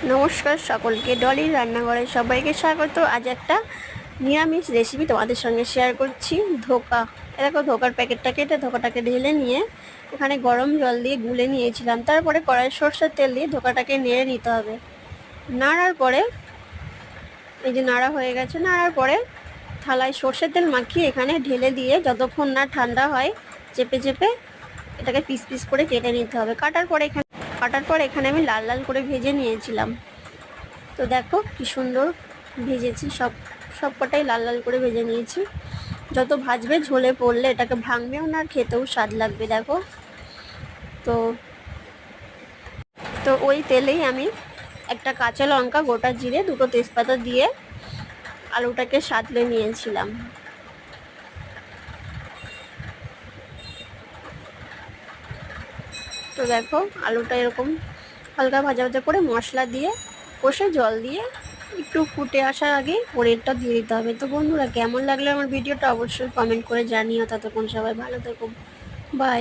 নমস্কার সকলকে, ডলির রান্নাঘরে সবাইকে স্বাগত। আজ একটা নিরামিষ রেসিপি তোমাদের সঙ্গে শেয়ার করছি। ধোকা। দেখো, ধোকার প্যাকেটটা কেটে ধোকাটাকে ঢেলে নিয়ে ওখানে গরম জল দিয়ে গুলে নিয়েছিলাম। তারপরে কড়াইয়ে সরষের তেল দিয়ে ধোকাটাকে নেড়ে নিতে হবে। নাড়ার পরে এই যে নাড়া হয়ে গেছে, নাড়ার পরে থালায় সরষের তেল মাখিয়ে এখানে ঢেলে দিয়ে যতক্ষণ না ঠান্ডা হয় চেপে চেপে এটাকে পিস পিস করে কেটে নিতে হবে। কাটার পরে এখানে আমি লাল লাল করে ভেজে নিয়েছিলাম। তো দেখো কি সুন্দর ভেজেছি, সব কটাই লাল লাল করে ভেজে নিয়েছি। যত ভাজবে ঝোলে পড়লে এটাকে ভাঙবেও না, আর খেতেও স্বাদ লাগবে। দেখো, তো তো ওই তেলেই আমি একটা কাঁচা লঙ্কা, গোটা জিরে, দুটো তেজপাতা দিয়ে আলুটাকে সাঁতলে নিয়েছিলাম। তো দেখো, আলুটা এরকম হালকা ভাজা ভাজা করে মশলা দিয়ে কষে জল দিয়ে একটু ফুটে আসার আগে পনিরটা দিয়ে দিতে হবে। তো বন্ধুরা, কেমন লাগলো আমার ভিডিওটা অবশ্যই কমেন্ট করে জানিও। ততক্ষণ সবাই ভালো থেকো, বাই।